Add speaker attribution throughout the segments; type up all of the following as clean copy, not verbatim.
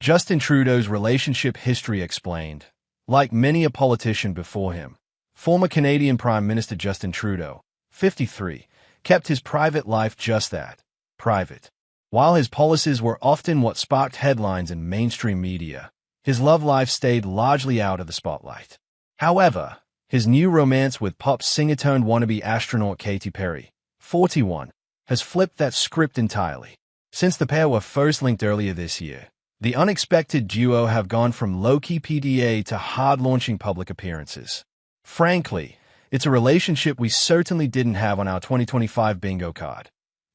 Speaker 1: Justin Trudeau's relationship history explained. Like many a politician before him, former Canadian Prime Minister Justin Trudeau, 53, kept his private life just that, private. While his policies were often what sparked headlines in mainstream media, his love life stayed largely out of the spotlight. However, his new romance with pop singer-turned-wannabe astronaut Katy Perry, 41, has flipped that script entirely. Since the pair were first linked earlier this year, the unexpected duo have gone from low-key PDA to hard-launching public appearances. Frankly, it's a relationship we certainly didn't have on our 2025 bingo card.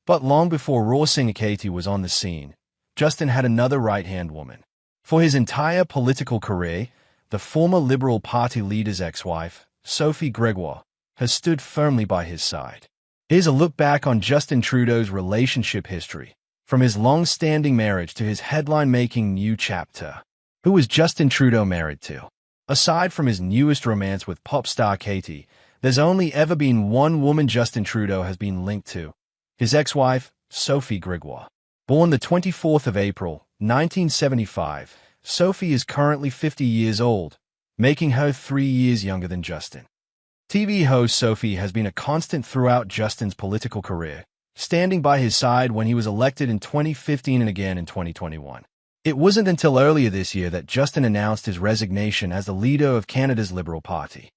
Speaker 1: But long before raw singer Katy was on the scene, Justin had another right-hand woman. For his entire political career, the former Liberal Party leader's ex-wife, Sophie Gregoire, has stood firmly by his side. Here's a look back on Justin Trudeau's relationship history, from his long-standing marriage to his headline-making new chapter. Who was Justin Trudeau married to? Aside from his newest romance with pop star Katy, there's only ever been one woman Justin Trudeau has been linked to, his ex-wife, Sophie Gregoire. Born the 24th of April, 1975, Sophie is currently 50 years old, making her 3 years younger than Justin. TV host Sophie has been a constant throughout Justin's political career, standing by his side when he was elected in 2015 and again in 2021. It wasn't until earlier this year that Justin announced his resignation as the leader of Canada's Liberal Party.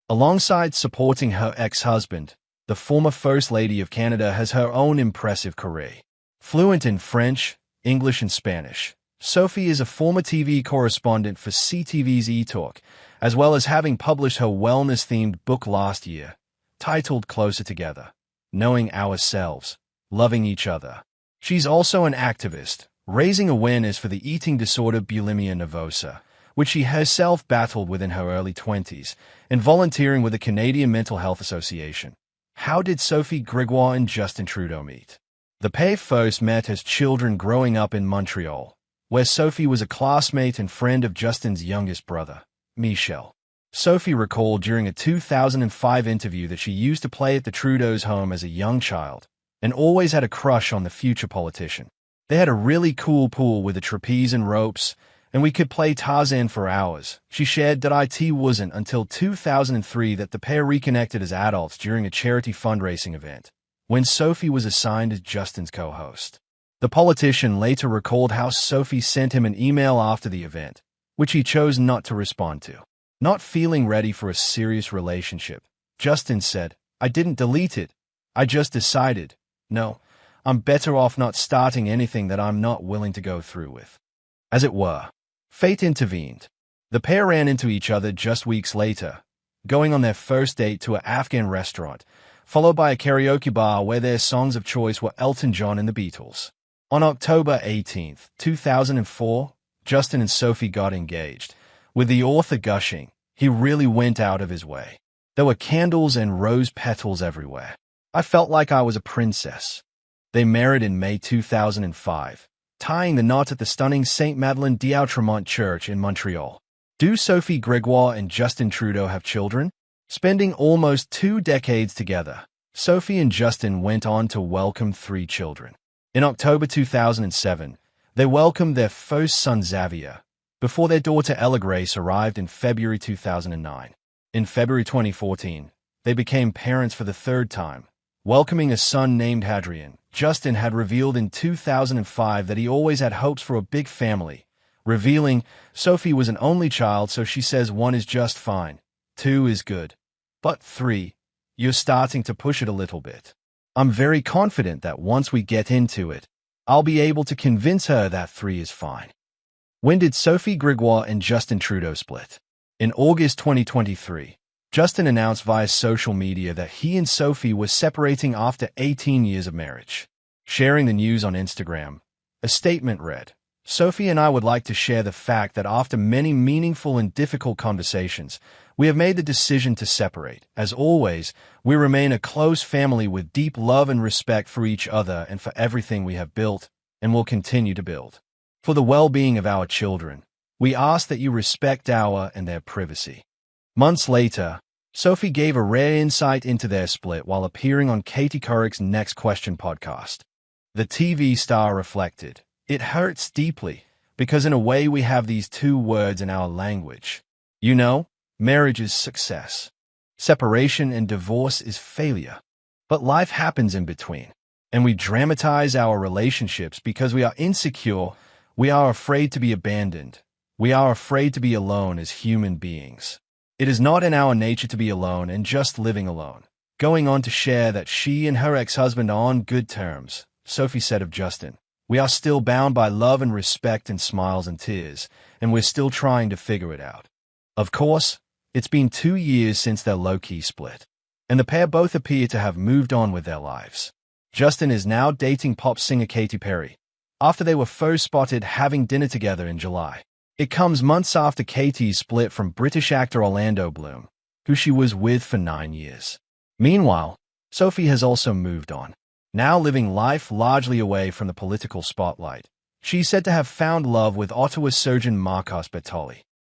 Speaker 1: Alongside supporting her ex-husband, the former First Lady of Canada has her own impressive career. Fluent in French, English, and Spanish, Sophie is a former TV correspondent for CTV's eTalk, as well as having published her wellness-themed book last year, titled Closer Together: Knowing Ourselves, Loving Each Other. She's also an activist, raising awareness for the eating disorder bulimia nervosa, which she herself battled with in her early 20s, and volunteering with the Canadian Mental Health Association. How did Sophie Gregoire and Justin Trudeau meet? The pair first met as children growing up in Montreal, where Sophie was a classmate and friend of Justin's youngest brother, Michel. Sophie recalled during a 2005 interview that she used to play at the Trudeau's home as a young child and always had a crush on the future politician. They had a really cool pool with a trapeze and ropes, and we could play Tarzan for hours. She shared that it wasn't until 2003 that the pair reconnected as adults during a charity fundraising event, when Sophie was assigned as Justin's co-host. The politician later recalled how Sophie sent him an email after the event, which he chose not to respond to. Not feeling ready for a serious relationship, Justin said, "I didn't delete it. I just decided, no, I'm better off not starting anything that I'm not willing to go through with." As it were, fate intervened. The pair ran into each other just weeks later, going on their first date to an Afghan restaurant, followed by a karaoke bar where their songs of choice were Elton John and the Beatles. On October 18, 2004, Justin and Sophie got engaged. With the author gushing, he really went out of his way. There were candles and rose petals everywhere. I felt like I was a princess. They married in May 2005, tying the knot at the stunning St. Madeleine d'Outremont Church in Montreal. Do Sophie Gregoire and Justin Trudeau have children? Spending almost 2 decades together, Sophie and Justin went on to welcome 3 children. In October 2007, they welcomed their first son Xavier, before their daughter Ella Grace arrived in February 2009. In February 2014, they became parents for the 3rd time, welcoming a son named Hadrian. Justin had revealed in 2005 that he always had hopes for a big family, revealing Sophie was an only child, so she says 1 is just fine, 2 is good, but 3, you're starting to push it a little bit. I'm very confident that once we get into it, I'll be able to convince her that 3 is fine. When did Sophie Gregoire and Justin Trudeau split? In August 2023, Justin announced via social media that he and Sophie were separating after 18 years of marriage. Sharing the news on Instagram, a statement read, "Sophie and I would like to share the fact that after many meaningful and difficult conversations, we have made the decision to separate. As always, we remain a close family with deep love and respect for each other and for everything we have built and will continue to build. For the well-being of our children, we ask that you respect our and their privacy." Months later, Sophie gave a rare insight into their split while appearing on Katie Couric's Next Question podcast. The TV star reflected, "It hurts deeply, because in a way we have these two words in our language. You know, marriage is success. Separation and divorce is failure. But life happens in between, and we dramatize our relationships because we are insecure, we are afraid to be abandoned, we are afraid to be alone as human beings. It is not in our nature to be alone and just living alone. Going on to share that she and her ex-husband are on good terms, Sophie said of Justin. We are still bound by love and respect and smiles and tears, and we're still trying to figure it out. Of course, it's been 2 years since their low-key split, and the pair both appear to have moved on with their lives. Justin is now dating pop singer Katy Perry, after they were first spotted having dinner together in July. It comes months after Katy's split from British actor Orlando Bloom, who she was with for 9 years. Meanwhile, Sophie has also moved on, now living life largely away from the political spotlight. She's said to have found love with Ottawa surgeon Marcos Bertoli.